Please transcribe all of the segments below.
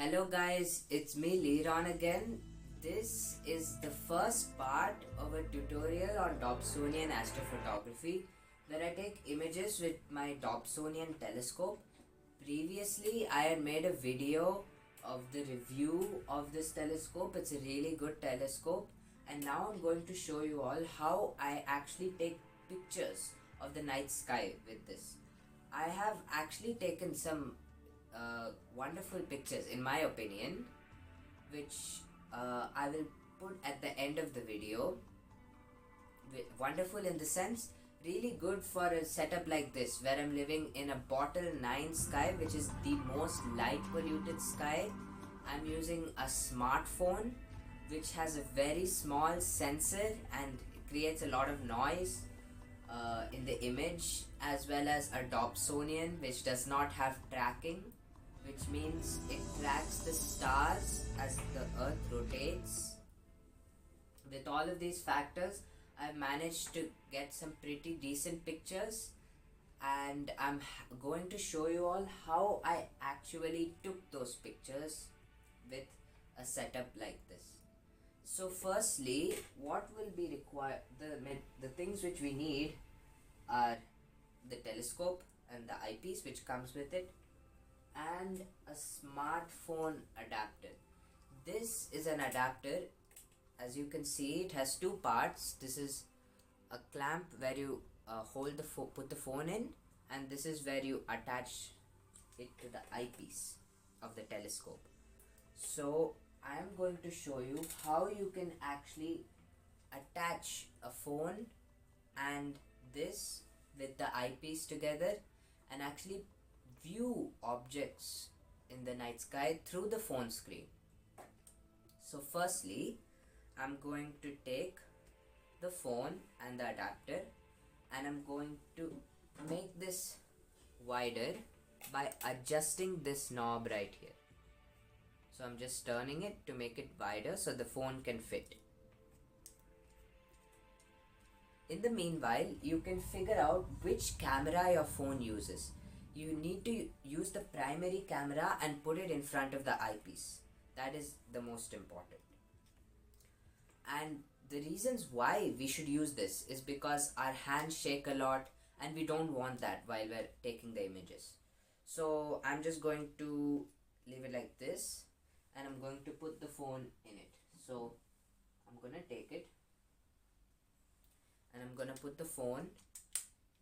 Hello guys, it's me Liron again. This is the first part of a tutorial on Dobsonian astrophotography where I take images with my Dobsonian telescope. Previously I had made a video of the review of this telescope. It's a really good telescope, and now I'm going to show you all how I actually take pictures of the night sky with this. I have actually taken some wonderful pictures in my opinion, which I will put at the end of the video. Wonderful in the sense, really good for a setup like this where I'm living in a bottle 9 sky, which is the most light polluted sky. I'm using a smartphone which has a very small sensor and creates a lot of noise in the image, as well as a Dobsonian which does not have tracking, which means it tracks the stars as the earth rotates. With all of these factors, I've managed to get some pretty decent pictures, and I'm going to show you all how I actually took those pictures with a setup like this. So firstly, what will be required, the things which we need are the telescope and the eyepiece which comes with it, and a smartphone adapter. This is an adapter. As you can see, it has two parts. This is a clamp where you put the phone in, and this is where you attach it to the eyepiece of the telescope. So I am going to show you how you can actually attach a phone and this with the eyepiece together and actually view objects in the night sky through the phone screen. So firstly, I'm going to take the phone and the adapter, and I'm going to make this wider by adjusting this knob right here. So I'm just turning it to make it wider so the phone can fit. In the meanwhile, you can figure out which camera your phone uses. You need to use the primary camera and put it in front of the eyepiece. That is the most important. And the reasons why we should use this is because our hands shake a lot and we don't want that while we're taking the images. So I'm just going to leave it like this, and I'm going to put the phone in it. So I'm going to take it and I'm going to put the phone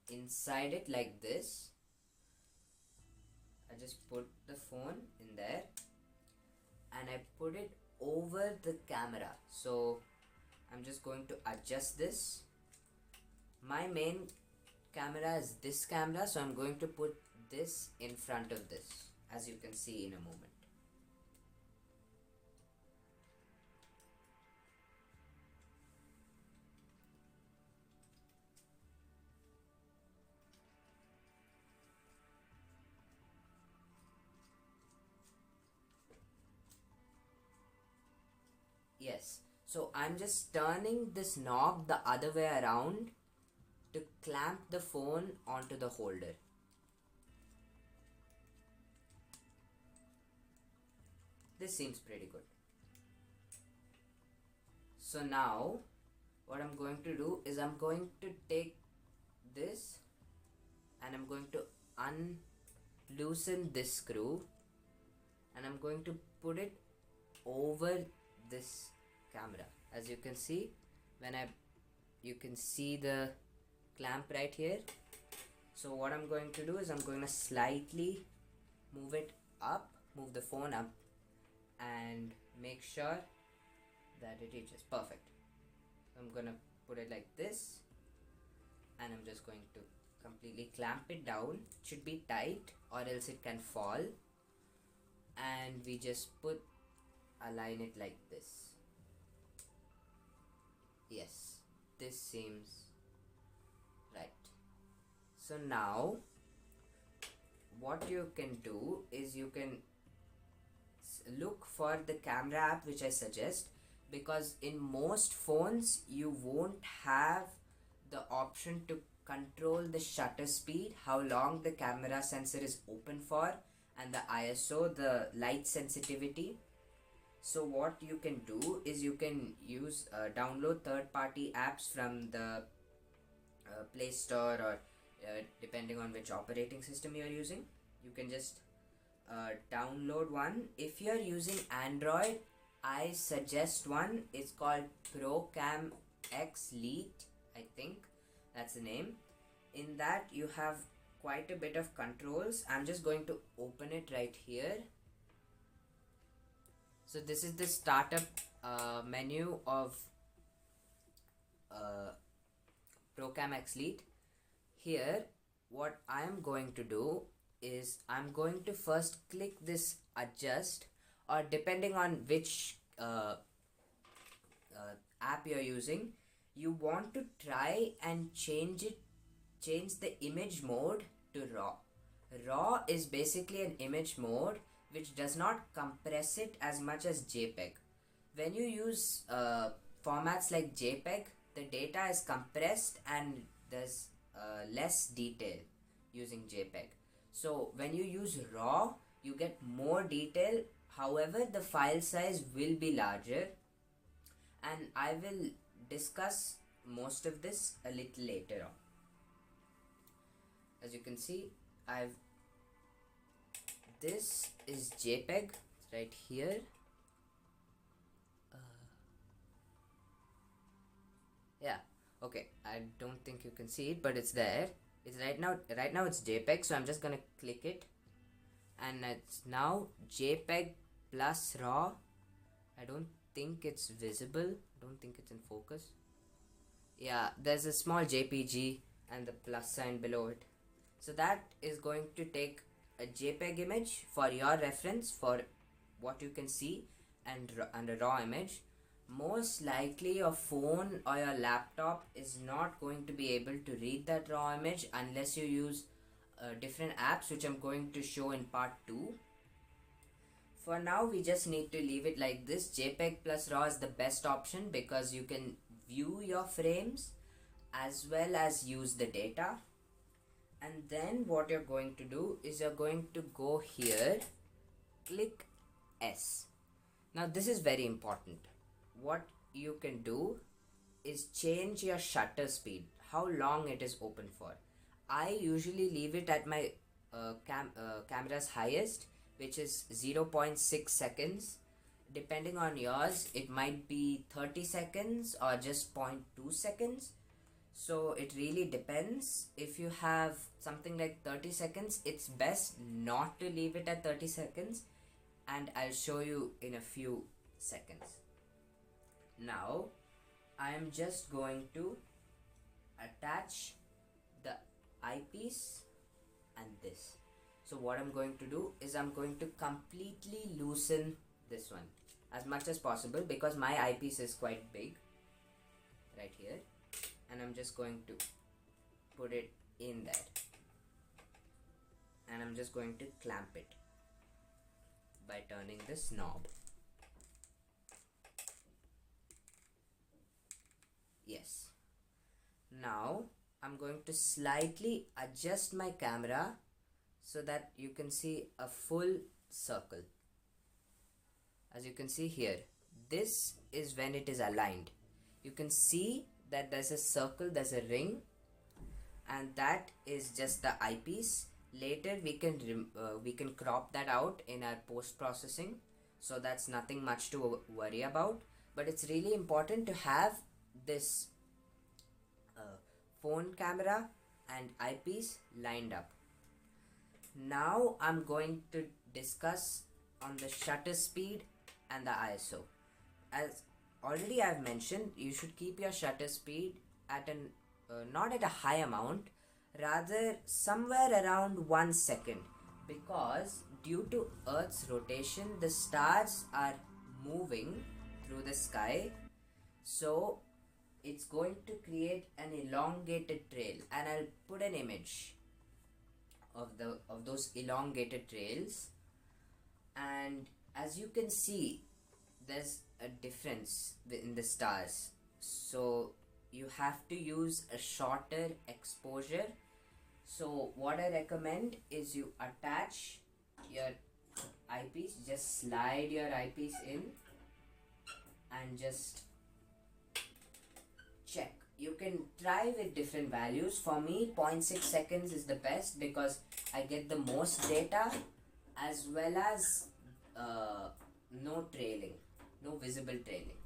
inside it like this. I just put the phone in there and I put it over the camera. So I'm just going to adjust this. My main camera is this camera, so I'm going to put this in front of this, as you can see in a moment. Yes, so I'm just turning this knob the other way around to clamp the phone onto the holder. This seems pretty good. So now what I'm going to do is I'm going to take this and I'm going to unloosen this screw, and I'm going to put it over this camera. As you can see, you can see the clamp right here. So what I'm going to do is I'm going to slightly move it up, move the phone up, and make sure that it reaches perfect. I'm gonna put it like this, and I'm just going to completely clamp it down. It should be tight or else it can fall, and we just align it like this. Yes, this seems right. So now what you can do is you can look for the camera app which I suggest, because in most phones you won't have the option to control the shutter speed, how long the camera sensor is open for, and the ISO, the light sensitivity. So what you can do is you can use download third-party apps from the Play Store, or depending on which operating system you're using, you can just download one. If you're using Android, I suggest one. It's called ProCam X Lite, I think that's the name. In that you have quite a bit of controls. I'm just going to open it right here. So this is the startup menu of ProCam X Lite. Here what I am going to do is I'm going to first click this adjust, or depending on which app you're using, you want to try and change the image mode to RAW. RAW is basically an image mode which does not compress it as much as JPEG. When you use formats like JPEG, the data is compressed and there's less detail using JPEG. So when you use RAW, you get more detail. However, the file size will be larger, and I will discuss most of this a little later on. As you can see, this is JPEG right here. Yeah, okay, I don't think you can see it, but it's there. It's right now it's JPEG, so I'm just gonna click it, and it's now JPEG plus RAW. I don't think it's visible, don't think it's in focus. Yeah, there's a small JPG and the plus sign below it. So that is going to take a JPEG image for your reference for what you can see, and a RAW image. Most likely your phone or your laptop is not going to be able to read that RAW image unless you use different apps, which I'm going to show in part 2. For now, we just need to leave it like this. JPEG plus RAW is the best option because you can view your frames as well as use the data. And then what you're going to do is you're going to go here, click S. Now this is very important. What you can do is change your shutter speed, how long it is open for. I usually leave it at my camera's highest, which is 0.6 seconds. Depending on yours, it might be 30 seconds or just 0.2 seconds. So it really depends. If you have something like 30 seconds, it's best not to leave it at 30 seconds, and I'll show you in a few seconds. Now I am just going to attach the eyepiece and this. So what I'm going to do is I'm going to completely loosen this one as much as possible, because my eyepiece is quite big right here, and I'm just going to put it in there, and I'm just going to clamp it by turning this knob. Yes. Now I'm going to slightly adjust my camera so that you can see a full circle. As you can see here, this is when it is aligned. You can see that there's a circle, there's a ring, and that is just the eyepiece. Later we can crop that out in our post-processing, so that's nothing much to worry about. But it's really important to have this phone camera and eyepiece lined up. Now I'm going to discuss on the shutter speed and the ISO. As already I've mentioned, you should keep your shutter speed at an not at a high amount, rather somewhere around 1 second, because due to Earth's rotation, the stars are moving through the sky, so it's going to create an elongated trail, and I'll put an image of those elongated trails. And as you can see, there's a difference in the stars, so you have to use a shorter exposure. So what I recommend is you attach your eyepiece, just slide your eyepiece in and just check. You can try with different values. For me, 0.6 seconds is the best because I get the most data, as well as no trailing, no visible trailing.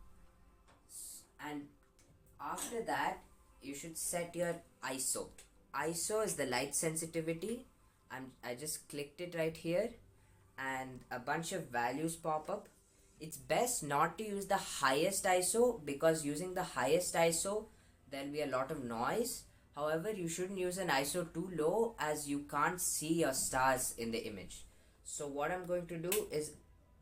And after that, you should set your ISO. ISO is the light sensitivity. I just clicked it right here, and a bunch of values pop up. It's best not to use the highest ISO, because using the highest ISO there'll be a lot of noise. However, you shouldn't use an ISO too low, as you can't see your stars in the image. So what I'm going to do is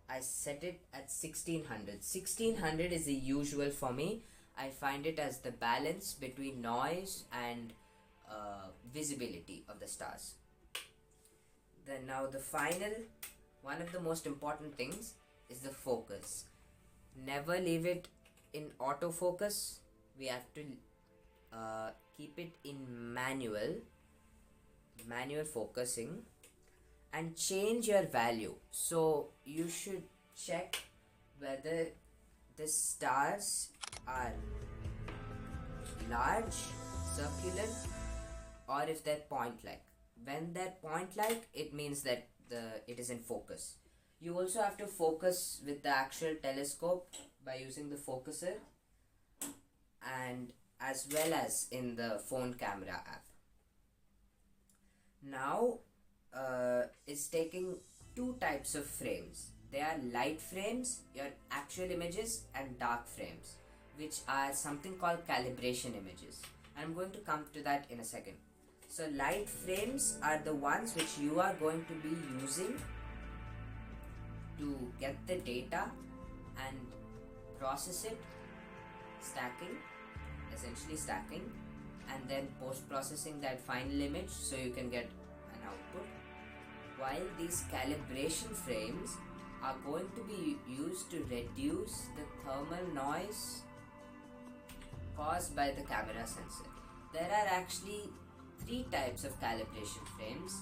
I set it at 1600. 1600 is the usual for me. I find it as the balance between noise and visibility of the stars. Then now the final, one of the most important things is the focus. Never leave it in autofocus. We have to keep it in manual focusing, and change your value. So you should check whether the stars are large, circular, or if they're point-like. When they're point-like, it means that it is in focus. You also have to focus with the actual telescope by using the focuser, and as well as in the phone camera app. Now it's taking two types of frames. They are light frames, your actual images, and dark frames, which are something called calibration images. I'm going to come to that in a second. So light frames are the ones which you are going to be using to get the data and process it, essentially stacking, and then post-processing that final image so you can get an output. While these calibration frames are going to be used to reduce the thermal noise caused by the camera sensor. There are actually three types of calibration frames: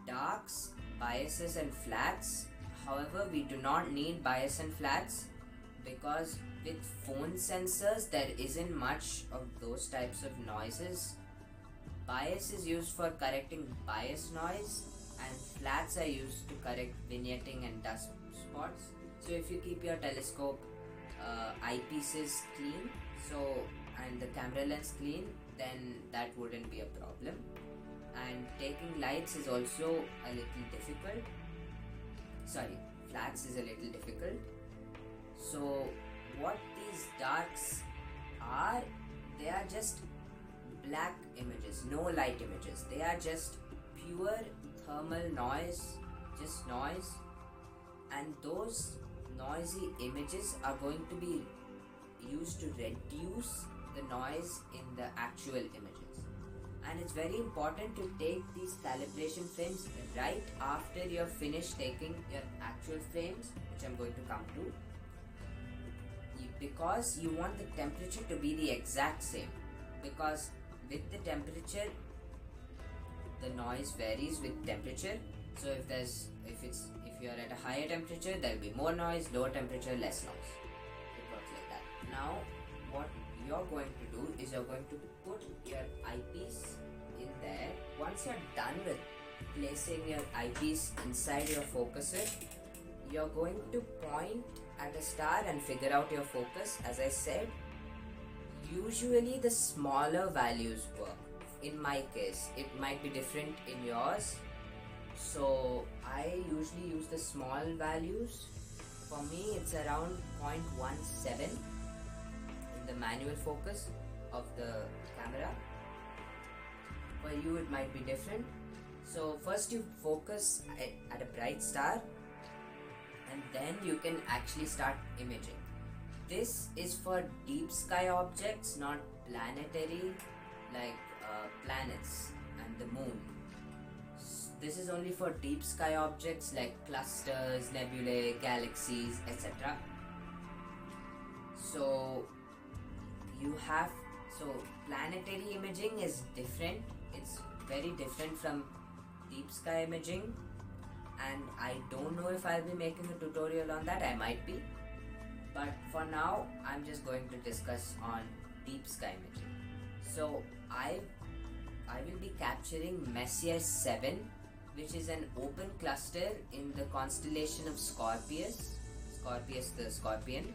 darks, biases, and flats. However, we do not need bias and flats, because with phone sensors there isn't much of those types of noises. Bias is used for correcting bias noise, and flats are used to correct vignetting and dust spots. So if you keep your telescope eyepieces clean, and the camera lens clean, then that wouldn't be a problem. And taking lights is also a little difficult. Flats is a little difficult. So what these darks are, they are just black images, no light images. They are just pure thermal noise, just noise, and those noisy images are going to be used to reduce the noise in the actual images. And it's very important to take these calibration frames right after you're finished taking your actual frames, which I'm going to come to, because you want the temperature to be the exact same, because with the temperature the noise varies with temperature. So if you're at a higher temperature, there will be more noise, lower temperature, less noise. It works like that. Now what you're going to do is you're going to put your eyepiece in there. Once you're done with placing your eyepiece inside your focuser, you're going to point at a star and figure out your focus. As I said, usually the smaller values work. In my case, it might be different in yours. So I usually use the small values. For me, it's around 0.17 in the manual focus of the camera. For you, it might be different. So first you focus at a bright star, and then you can actually start imaging. This is for deep sky objects, not planetary, like planets and the moon. This is only for deep sky objects like clusters, nebulae, galaxies, etc. So planetary imaging is different. It's very different from deep sky imaging. and I don't know if I'll be making a tutorial on that. I might be, but for now I'm just going to discuss on deep sky imaging. So I will be capturing Messier 7, which is an open cluster in the constellation of Scorpius the Scorpion.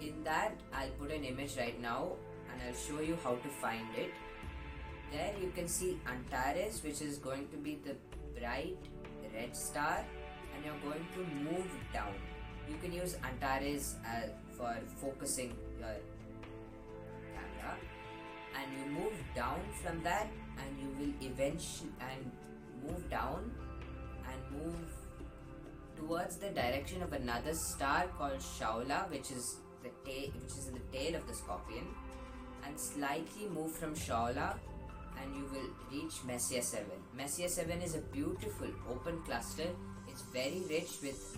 In that, I'll put an image right now and I'll show you how to find it. There you can see Antares, which is going to be the bright red star, and you're going to move down. You can use Antares for focusing your camera, and you move down from that, and you will eventually move down and move towards the direction of another star called Shaula, which is in the tail of the Scorpion, and slightly move from Shaula, and you will reach Messier 7. Messier 7 is a beautiful open cluster. It's very rich with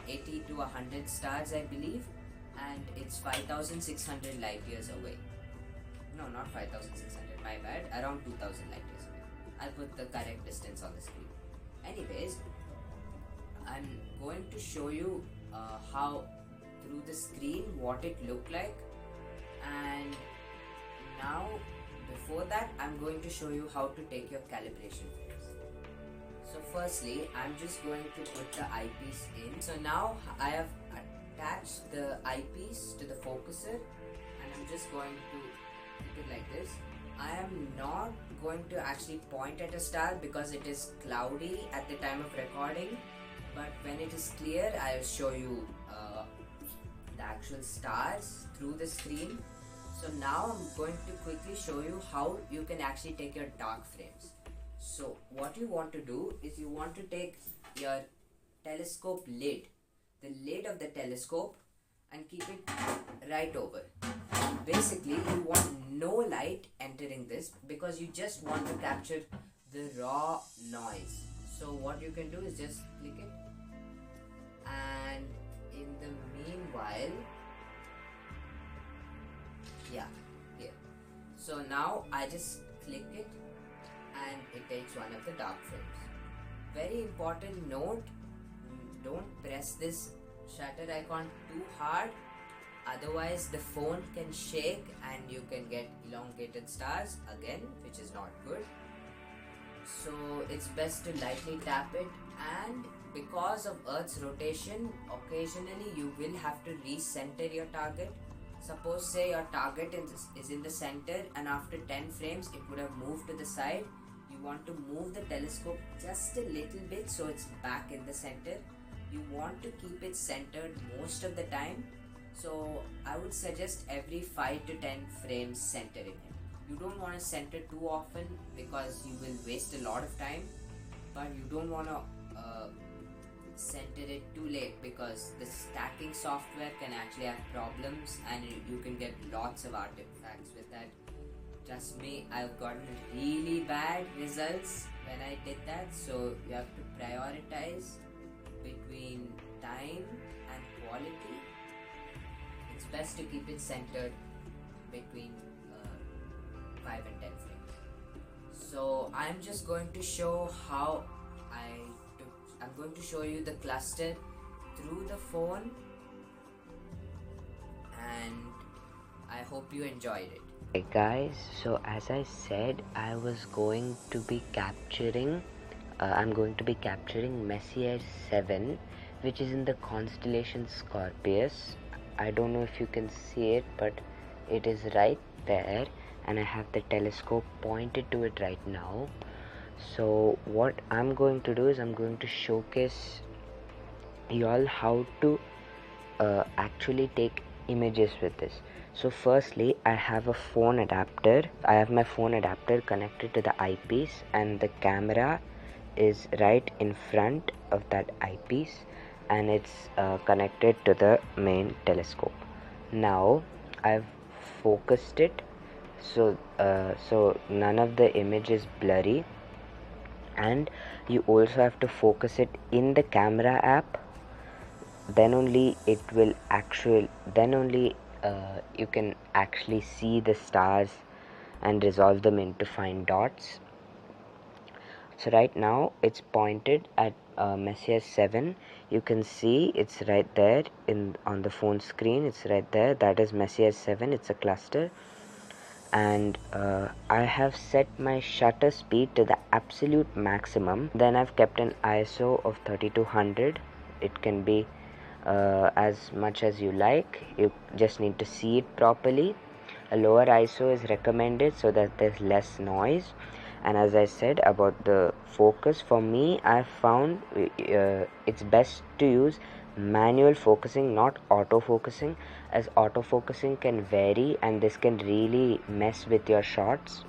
80 to 100 stars, I believe, and it's 5,600 light years away. No, not 5,600, my bad, around 2,000 light years away. I'll put the correct distance on the screen. Anyways, I'm going to show you how through the screen what it looked like, and now before that I'm going to show you how to take your calibration frames. So firstly, I'm just going to put the eyepiece in. So now I have attached the eyepiece to the focuser, and I'm just going to keep it like this. I am not going to actually point at a star because it is cloudy at the time of recording, but when it is clear I'll show you the actual stars through the screen. So now I'm going to quickly show you how you can actually take your dark frames. So what you want to do is you want to take your telescope lid, the lid of the telescope, and keep it right over. And basically you want no light entering this because you just want to capture the raw noise. So what you can do is just click it, and in the meanwhile, here. So now I just click it and it takes one of the dark frames. Very important note, don't press this shutter icon too hard, otherwise the phone can shake and you can get elongated stars again, which is not good. So it's best to lightly tap it, and because of Earth's rotation, occasionally you will have to recenter your target. Suppose say your target is in the center, and after 10 frames it would have moved to the side. You want to move the telescope just a little bit so it's back in the center. You want to keep it centered most of the time. So I would suggest every 5 to 10 frames centering it. You don't want to center too often because you will waste a lot of time, but you don't want to center it too late because the stacking software can actually have problems and you can get lots of artifacts with that. Trust me, I've gotten really bad results when I did that. So you have to prioritize between time and quality. It's best to keep it centered between 5 and 10 frames. So I'm just going to show how I'm going to show you the cluster through the phone, and I hope you enjoyed it. Hey guys, so as I said, I'm going to be capturing Messier 7, which is in the constellation Scorpius. I don't know if you can see it, but it is right there, and I have the telescope pointed to it right now. So what I'm going to do is I'm going to showcase y'all how to actually take images with this. So firstly, I have my phone adapter connected to the eyepiece, and the camera is right in front of that eyepiece, and it's connected to the main telescope. Now I've focused it so none of the image is blurry, and you also have to focus it in the camera app. Then only you can actually see the stars and resolve them into fine dots. So right now it's pointed at Messier 7. You can see it's right there on the phone screen. It's right there. That is Messier 7. It's a cluster. And I have set my shutter speed to the absolute maximum. Then I've kept an ISO of 3200. It can be as much as you like. You just need to see it properly. A lower ISO is recommended so that there's less noise. And as I said about the focus, for me I found it's best to use manual focusing, not autofocusing, as autofocusing can vary and this can really mess with your shots.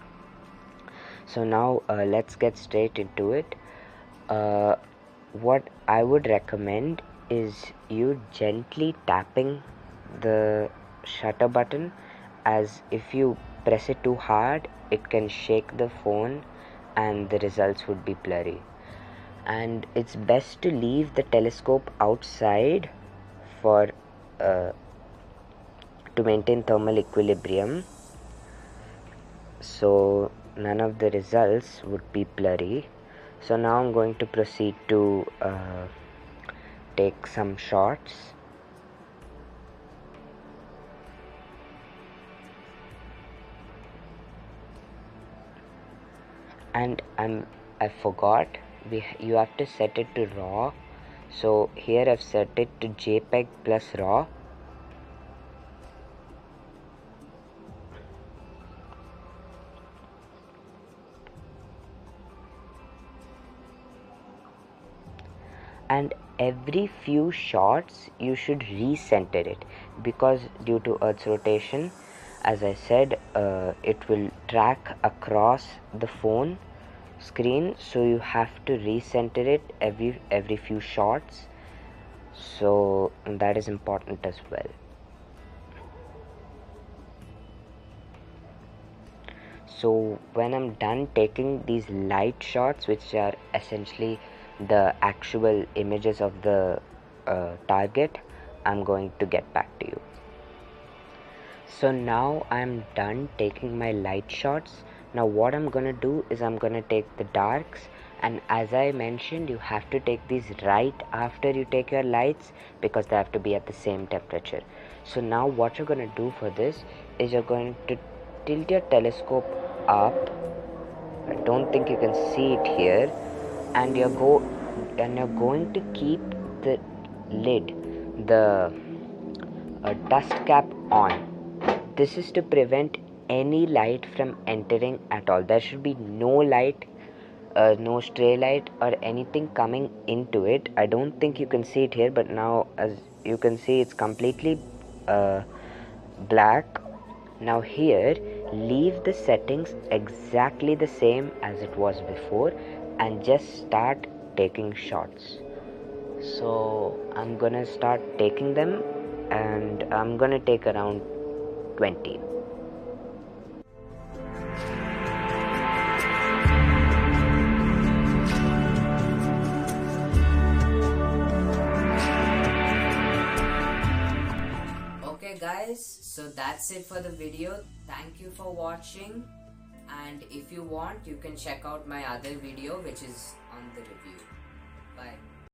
So now let's get straight into it. What I would recommend is you gently tapping the shutter button, as if you press it too hard it can shake the phone and the results would be blurry. And it's best to leave the telescope outside for to maintain thermal equilibrium, so none of the results would be blurry. So now I'm going to proceed to take some shots. And I forgot, you have to set it to RAW. So here I've set it to JPEG plus RAW. And every few shots you should recenter it, because due to Earth's rotation, as I said, it will track across the phone screen, so you have to recenter it every few shots. So that is important as well. So when I'm done taking these light shots, which are essentially the actual images of the target, I'm going to get back to you. So now I'm done taking my light shots. Now what I'm gonna do is I'm gonna take the darks, and as I mentioned, you have to take these right after you take your lights because they have to be at the same temperature. So now what you're gonna do for this is you're going to tilt your telescope up. I don't think you can see it here, and you're going to keep the lid, the dust cap on. This is to prevent any light from entering at all. There should be no light, no stray light or anything coming into it. I don't think you can see it here, but now as you can see it's completely black. Now here, leave the settings exactly the same as it was before and just start taking shots. So I'm gonna start taking them, and I'm gonna take around 20. Okay guys, so that's it for the video. Thank you for watching, and if you want you can check out my other video which is on the review. Bye.